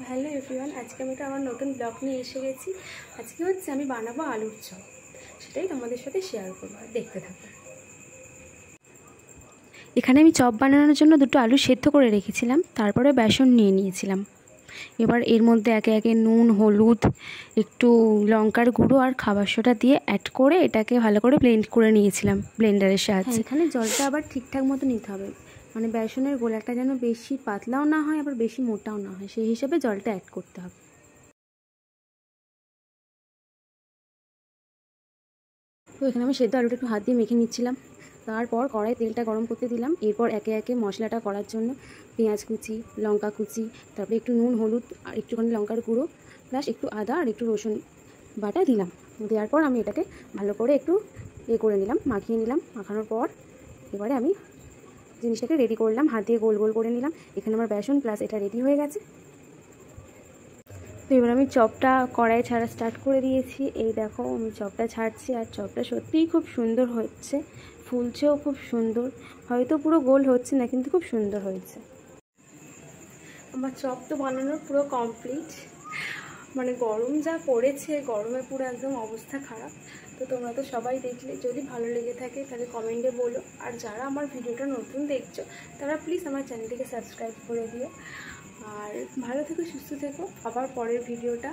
Hello everyone, আজকে আমি তো আমার নতুন ব্লগ নিয়ে এসে গেছি। আজকে হচ্ছে আমি বানাবো আলুর চপ, সেটাই তোমাদের সাথে শেয়ার করবো, দেখতে থাকো। এখানে আমি চপ বানানোর জন্য দুটো আলু সেদ্ধ করে রেখেছিলাম, তারপরে বেসন নিয়ে নিয়েছিলাম। এবার এর মধ্যে একে একে নুন, হলুদ, একটু লঙ্কার গুঁড়ো আর খাবার সোডা দিয়ে অ্যাড করে এটাকে ভালো করে ব্লেন্ড করে নিয়েছিলাম ব্লেন্ডারের সাহায্যে। এখানে জলটা আবার ঠিকঠাক মতো নিতে হবে, মানে বেসনের গোলাটা যেন বেশি পাতলাও না হয় আবার বেশি মোটাও না হয়, সেই হিসেবে জলটা অ্যাড করতে হবে। তো এখানে আমি সেদ্ধ আলুটা একটু হাত দিয়ে মেখে নিচ্ছিলাম। তারপর কড়াই তেলটা গরম করতে দিলাম। এরপর একে একে মশলাটা করার জন্য পেঁয়াজ কুচি, লঙ্কা কুচি, তারপরে একটু নুন, হলুদ আর একটুখানি লঙ্কার গুঁড়ো প্লাস একটু আদা আর একটু রসুন বাটা দিলাম। দেওয়ার পর আমি এটাকে ভালো করে একটু করে নিলাম, মাখিয়ে নিলাম। মাখানোর পর এবারে আমি জিনিসটাকে রেডি করলাম, হাত দিয়ে গোল গোল করে নিলাম। এখানে আমার বেসন প্লাস এটা রেডি হয়ে গেছে। তো এবার আমি চপটা কড়াই ছাড়া স্টার্ট করে দিয়েছি। এই দেখো আমি চপটা ছাড়ছি, আর চপটা সত্যিই খুব সুন্দর হচ্ছে, ফুলছেও খুব সুন্দর। হয়তো পুরো গোল হচ্ছে না, কিন্তু খুব সুন্দর হয়েছে। আমার চপ তো বানানোর পুরো কমপ্লিট। মানে গরম যা পড়েছে, গরমে পুরো একদম অবস্থা খারাপ। তো তোমরা তো সবাই দেখলে, যদি ভালো লেগে থাকে তাহলে কমেন্টে বলো। আর যারা আমার ভিডিওটা নতুন দেখছো তারা প্লিজ আমার চ্যানেলটিকে সাবস্ক্রাইব করে দিও। আর ভালো থেকো, সুস্থ থেকো। আবার পরের ভিডিওটা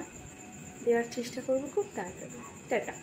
দেওয়ার চেষ্টা করবো খুব তাড়াতাড়ি। টাটা।